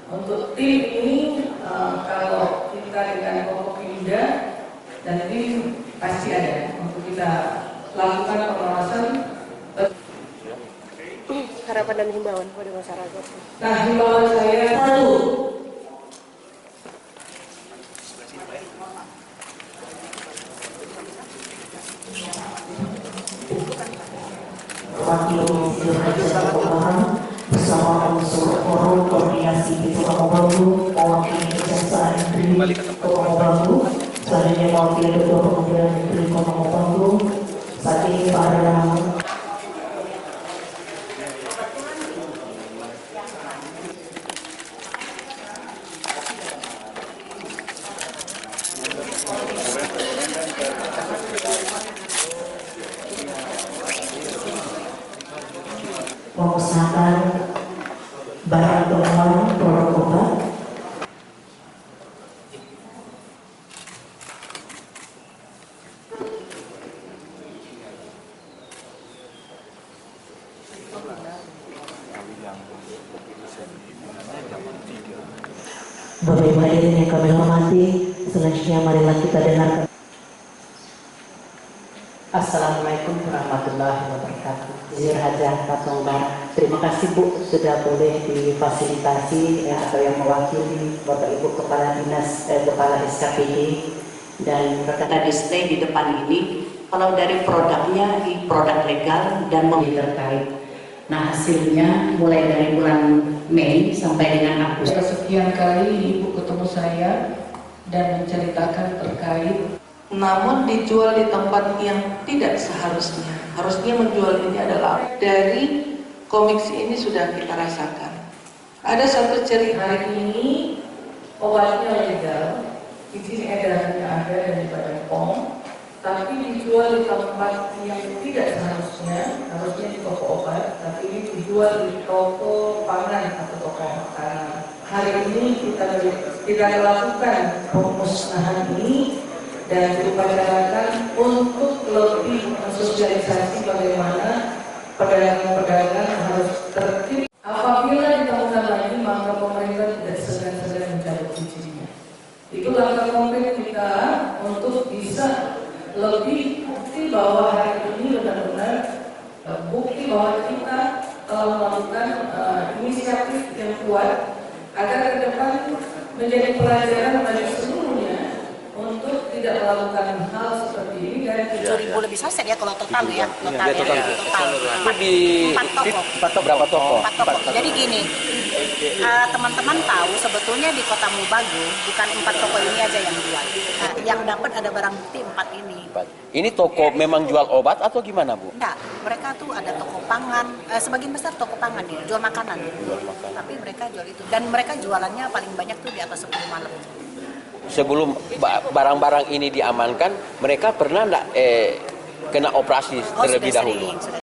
Untuk tim ini kalau kita dengan Forkopimda dan tim pasti ada untuk kita lakukan pengawasan. Harapan dan himbauan pada masyarakat. Nah, himbauan saya satu, Wakil Dirjen Keuangan bersama unsur forum koordinasi di Purwokerto, mewakili Kejaksaan Negeri Purwokerto, selanjutnya mewakili Ketua Pengadilan Negeri Purwokerto. Saat ini para memusnahkan barang bawaan produk obat. Bapak Ibu hadirin yang kami hormati, selanjutnya marilah kita dengarkan. Assalamualaikum warahmatullahi wabarakatuh. Zir Hajah Katongbar. Terima kasih Bu sudah boleh difasilitasi atau yang mewakili Bapak Ibu Kepala Dinas Kepala SKPD dan rekan display di depan ini. Kalau dari produknya di produk legal dan terkait. Nah hasilnya mulai dari bulan Mei sampai dengan Agustus. sekian kali Ibu ketemu saya dan menceritakan terkait, namun dijual di tempat yang tidak seharusnya. Harusnya menjual ini adalah dari komiksi ini sudah kita rasakan. Ada satu cerita hari ini obatnya legal, izin edarnya ada dari Badan POM, tapi dijual di tempat yang tidak seharusnya, harusnya di toko obat, tapi ini dijual di toko pangan atau toko makanan. Hari ini kita lakukan pemusnahan ini dan diupayakan untuk lebih mensosialisasi bagaimana pedagang-pedagang harus tertib. Apabila ditemukan lagi, maka pemerintah tidak segan-segan mencabut izinnya. Itu langkah konkret kita untuk bisa lebih bukti bahwa hari ini benar-benar bukti bahwa kita telah melakukan inisiatif yang kuat agar ke depan menjadi pelajaran bagi seluruhnya untuk tidak melakukan hal seperti ini dan 7.000 lebih saset ya kalau total ya. Total. Empat toko. Berapa toko? 4 toko. Jadi gini, teman-teman tahu sebetulnya di Kota Mubagu bukan 4 toko ini aja yang jual. Nah, yang dapat ada barang bukti 4 ini. Ini toko memang jual obat atau gimana Bu? Enggak, mereka tuh ada toko pangan, sebagian besar toko pangan ya, jual makanan. Tapi mereka jual itu dan mereka jualannya paling banyak tuh di atas 10 malam. Sebelum barang-barang ini diamankan, mereka pernah enggak kena operasi terlebih dahulu? Sudah